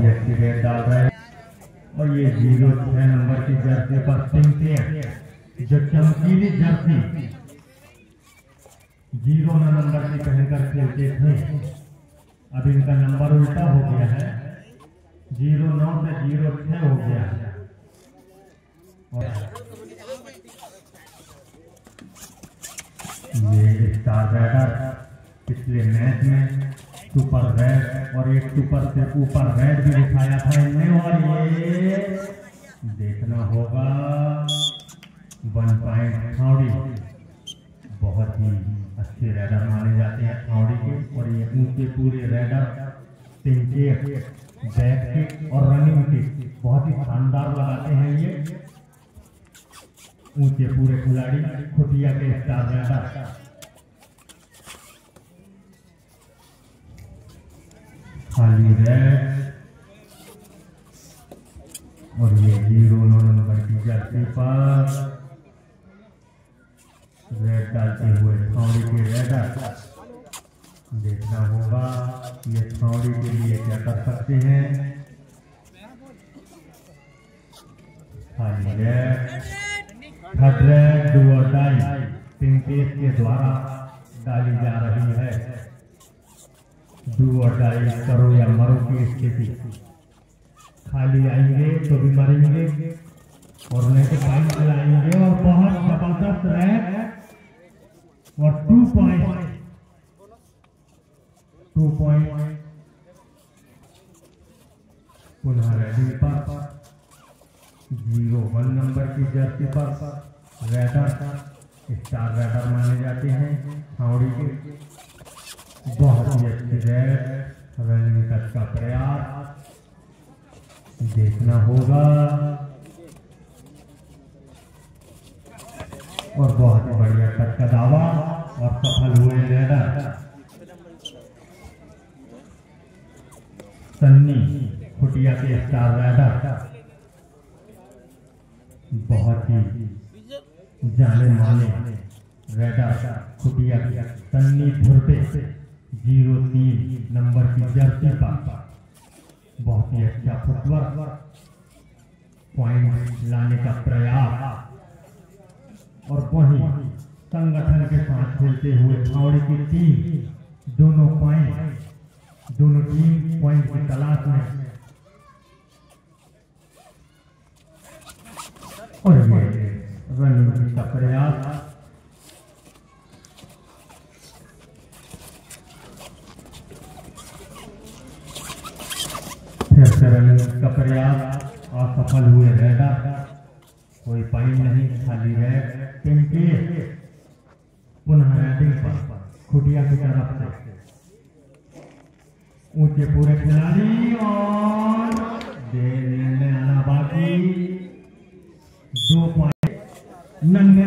ही अच्छी रेट डाल रहे हैं। और ये 06 नंबर की जर्सी पर सिंह जो चमकीली जर्सी 09 नंबर की पहनकर खेलते थे, अब इनका नंबर उल्टा हो गया है, 09 से 06 हो गया है। ये स्टार राइडर पिछले मैच में सुपर रेड और एक सुपर से ऊपर रेड भी दिखाया था इनने, और ये देखना होगा 1 पॉइंट थाउडी। बहुत ही अच्छे रेडर माने जाते हैं थाउडी के, और ये ऊंचे पूरे रेडर पिंक बैक किक और रनिंग किक बहुत ही शानदार लगाते हैं ये ऊंचे पूरे खिलाड़ी खुटिया के स्टार रेडर। खाली रेड और ये 09 नंबर की जर्सी पर रेड डालते हुए थाउडी के रेडर। देखना होगा ये थाउडी के लिए क्या कर सकते हैं। खाली red, third raid do or die Pinkesh के द्वारा डाली जा रही है। डू और डाई करो या मरो की स्थिति। खाली आएंगे तो भी मरेंगे और नहीं तो पॉइंट लाएंगे, और बहुत जबरदस्त रेड और 2 पॉइंट पुनः रेडी पर 01 नंबर की जर्सी पर रेडर स्टार रेडर माने जाते हैं थाउडी के। बहुत ही अच्छी रेड रनिंग टच का प्रयास देखना होगा, और बहुत ही बढ़िया टच का दावा और सफल हुए रेडर। सन्नी खुटिया के स्टार रेडर बहुत ही जाने माने रेडर खुटिया के सन्नी धुरपे 03 नंबर की जर्सी पर बहुत ही अच्छा फुटवर्क पॉइंट लाने का प्रयास, और वहीं संगठन के साथ खेलते हुए थाउडी की टीम दोनों टीम पॉइंट की तलाश में। और ये रनिंग का प्रयास फिर से रनिंग का प्रयास असफल हुए रेडर। कोई पॉइंट नहीं, खाली रेड पिंकेश पुनः रेडिंग पर खुटिया की तरफ से ऊंचे पूरे खिलाड़ी, और देने आना बाकी 2 पॉइंट नन्हे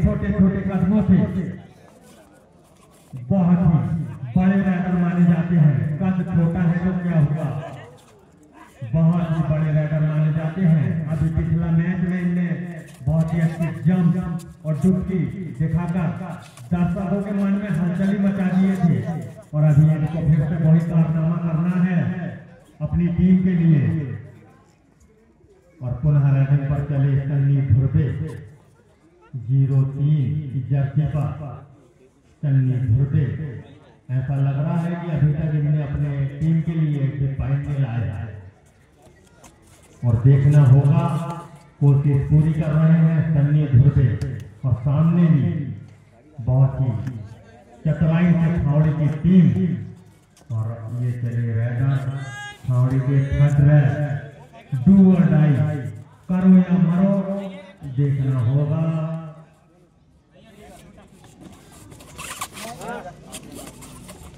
छोटे कदमों से बहुत ही बड़े रेडर माने जाते हैं। कद छोटा है तो क्या हुआ, बहुत ही बड़े रेडर माने जाते हैं। अभी पिछला मैच में इनने बहुत ही अच्छी जंप और डुबकी दिखाकर दर्शकों के मन में हलचली मचा दिए थे, और अभी इनको फिर से वही कारनामा करना है अपनी टीम के लिए। और पुनः रेडिंग पर चले सन्नी धुरपे 03 की जर्सी पर सन्नी धुरपे। ऐसा लग रहा है कि अभी तक इन्हें अपने टीम के लिए एक पॉइंट नहीं लाया है, और देखना होगा कोशिश पूरी कर रहे हैं सन्नी धुरपे, और सामने भी बहुत ही चतुराई से थाउडी की टीम। और ये चले रेडर थाउडी के third raid do or die करो या मरो देखना होगा।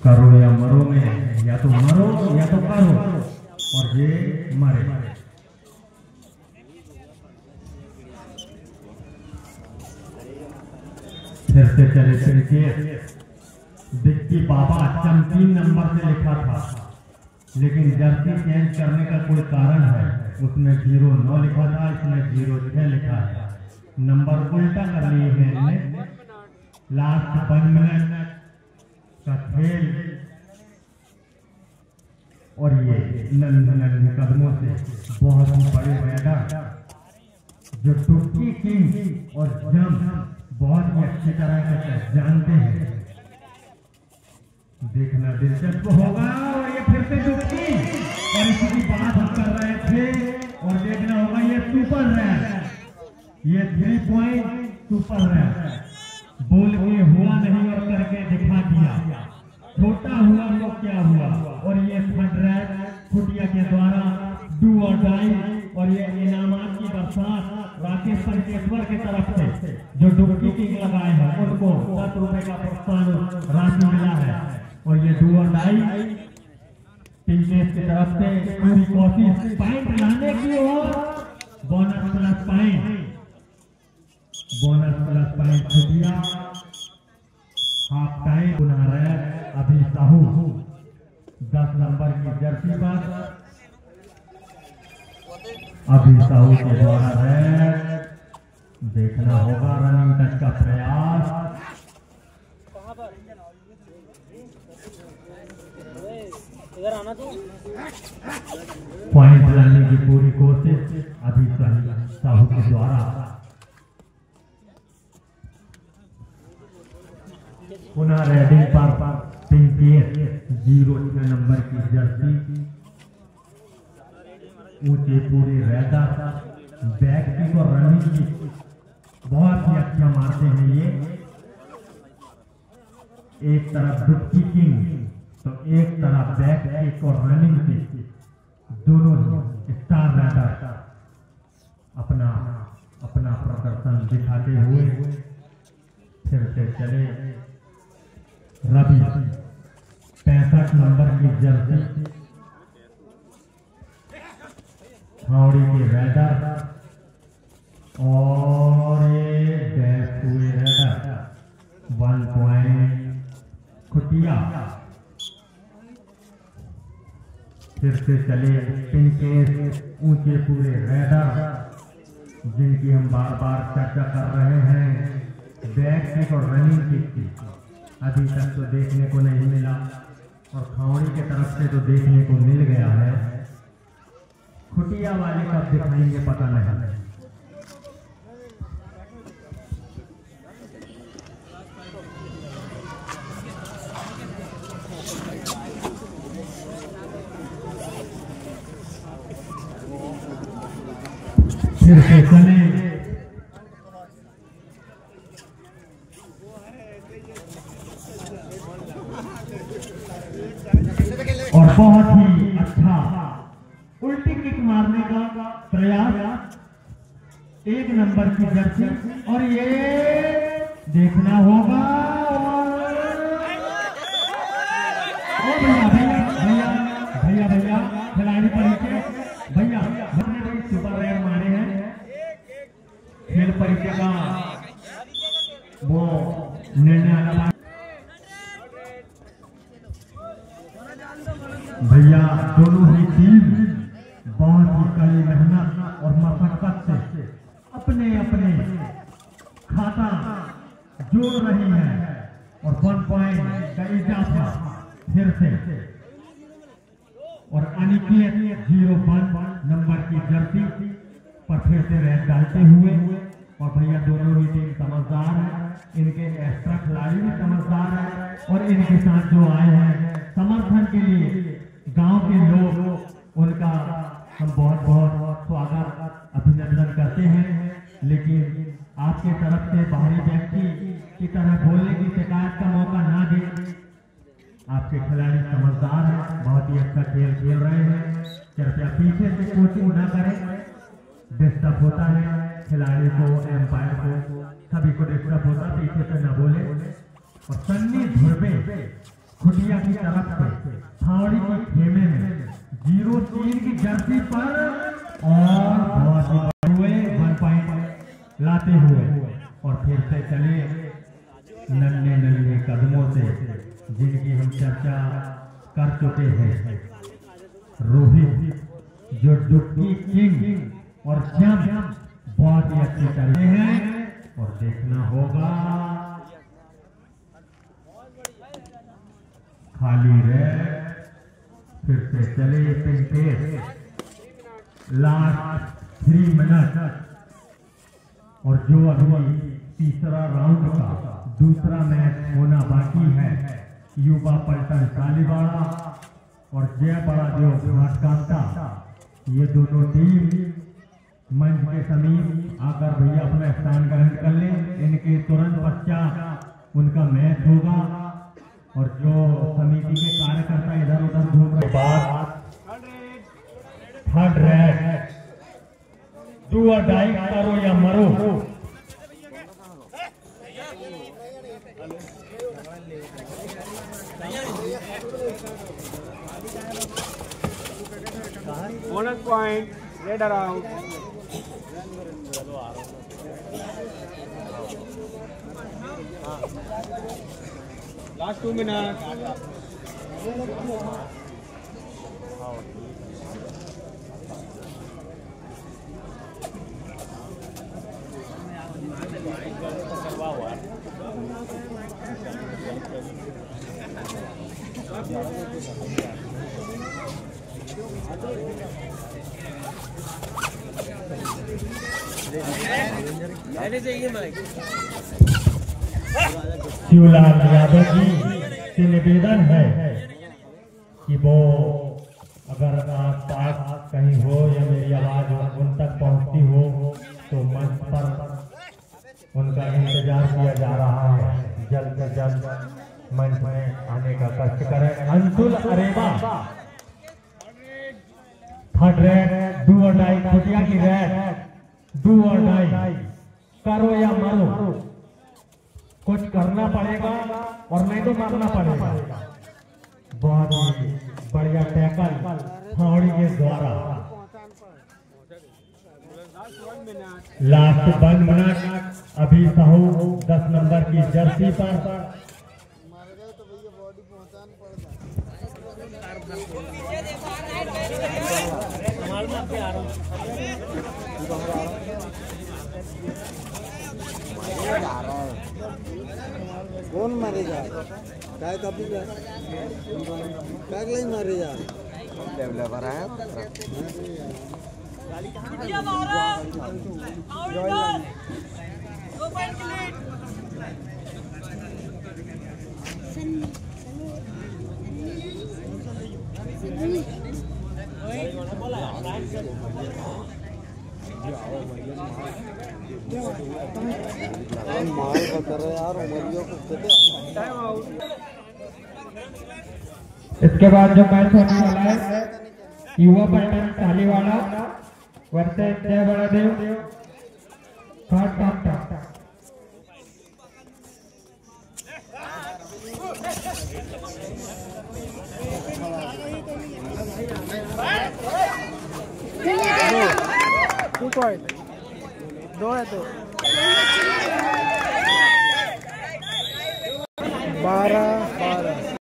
करो या मरो में या तो मरो या तो करो, और ये मरे। फिर से चले फिर दिक्की बाबा चमकीन नंबर से लिखा था, लेकिन जर्सी चेंज करने का कोई कारण है। उसमें 09 लिखा था, इसमें 06 लिखा है। नंबर उल्टा कर लिए हैं इन्हें। लास्ट 1 मिनट का खेल और ये नन्हे कदमों से बहुत ही बड़े राइडर जो डुबकी किंग और जंप बहुत ही अच्छी तरह से जानते हैं। देखना दिलचस्प होगा। और ये फिर से डुबकी और इसी की बात हम कर रहे थे। और देखना होगा ये सुपर रैप, ये 3 पॉइंट सुपर रैप बोल के हुआ नहीं और करके दिखा दिया। छोटा हुआ तो क्या हुआ। और ये थर्ड रैप खुटिया के द्वारा डू और डाई। और ये इनामात की बरसात राकेश संकेश्वर की तरफ से जो डुबकी किंग लगाए हैं उनको 10 रुपए का प्रोत्साहन राशि मिला है। और ये डू और डाई पिंकेश की तरफ से पूरी कोशिश पॉइंट लाने की और bonus plus point Khutia. Half time पुनः रैप अभी साहू 10 नंबर की जर्सी पर अभी साहू के द्वारा रैप। देखना होगा रनिंग टच का प्रयास। इधर आना तो पॉइंट लाने की पूरी कोशिश अभी साहू के द्वारा। पुनः रेडिंग पर पिंकेश 06 नंबर की जर्सी। ऊंचे पूरे रेडर बैक किक और रनिंग किक बहुत ही अच्छा मारते हैं ये। एक तरफ डुबकी किंग तो एक तरफ बैक किक और रनिंग किक, दोनों स्टार रेडर अपना प्रदर्शन दिखाते हुए फिर से चले। रवि 65 नंबर की जर्सी हावड़ी के रेडर और ये बैक हुए रेडर 1 पॉइंट खुटिया। फिर से चले पिंकेश ऊंचे पूरे रेडर जिनकी हम बार बार चर्चा कर रहे हैं। बैक किक और रनिंग किक की अभी तक तो देखने को नहीं मिला और खावड़ी के तरफ से तो देखने को मिल गया है। खुटिया वाले कब दिखाएंगे पता नहीं। फिर से चले और बहुत ही अच्छा उल्टी किक मारने का प्रयास 1 नंबर की जर्सी। और ये देखना होगा। ओ भैया खिलाड़ी परिचय भैया हमने भी सुपर रेयर मारे हैं। खेल परिचय का वो निर्णय आना भैया। दोनों ही टीम बहुत ही कड़ी मेहनत और मशक्कत से अपने खाता जोड़ रही है। और 1 पॉइंट का इजाफा फिर से। और अनिकेत 01 नंबर की जर्सी पर फिर से रैप डालते हुए। और भैया दोनों ही टीम समझदार है, इनके एक्स्ट्रा खिलाड़ी भी समझदार है। और इनके साथ जो आए हैं समर्थन के लिए गांव के लोग, उनका हम बहुत स्वागत अभिनंदन करते हैं। लेकिन आपके तरफ से बाहरी व्यक्ति की तरह बोलने की शिकायत का मौका ना दें। आपके खिलाड़ी समझदार हैं, बहुत ही अच्छा खेल खेल रहे हैं। कृपया पीछे से कोचिंग ना करें, डिस्टर्ब होता है खिलाड़ी को, एम्पायर को, सभी को डिस्टर्ब होता है। पीछे से न बोले। और सन्नी धुर्वे खुटिया की तरफ से हावड़ी के खेमे में 03 की जर्सी पर और बहुत हुए 1 पॉइंट लाते हुए। और फिर से चले नन्हे कदमों से जिनकी हम चर्चा कर चुके हैं। रोहित जो डुबकी किंग और जंप बहुत ही अच्छे चलते हैं। और देखना होगा खाली रैप फिर से चले पेस, लास्ट 3 मिनट। और जो अभी तीसरा राउंड का दूसरा मैच होना बाकी है, युवा पलटन टालीवाड़ा और जय बड़ादेव घाटकांटा, ये दोनों टीम मंच के समीप आकर भैया अपना स्थान ग्रहण कर लें। इनके तुरंत पश्चात उनका मैच होगा और जो समिति के कार्यकर्ता इधर उधर घूम रहे बाद third raid, do or die, करो या मरो। Bonus point, raid around. Last 2 minute. Shivlal Yadav ji से निवेदन है कि वो अगर आप पास कहीं हो या मेरी आवाज उन तक पहुंचती हो तो मंच पर उनका इंतजार किया जा रहा है। जल्द से जल्द मंच में आने का कष्ट करें। Anshul अरेबा, third raid, do or die, खुटिया की रेड, डू और डाई, करो या मरो। कुछ करना पड़ेगा और नहीं तो मारना पड़ेगा। बहुत ही बढ़िया टैकल फावड़ी के द्वारा। लास्ट 1 मिनट, अभी साहू 10 नंबर की जर्सी पर। कौन मारेगा? काय कॉपी का? काय लाइन मारेगा? डेवलपर है। माल बता यार, उमरियों को टाइम आउट। इसके बाद जो मैच होने वाला है, युवा पलटन टालीवाड़ा वर्सेस जय बड़ादेव घाटकांटा। टू पॉइंट, 2 है तो 12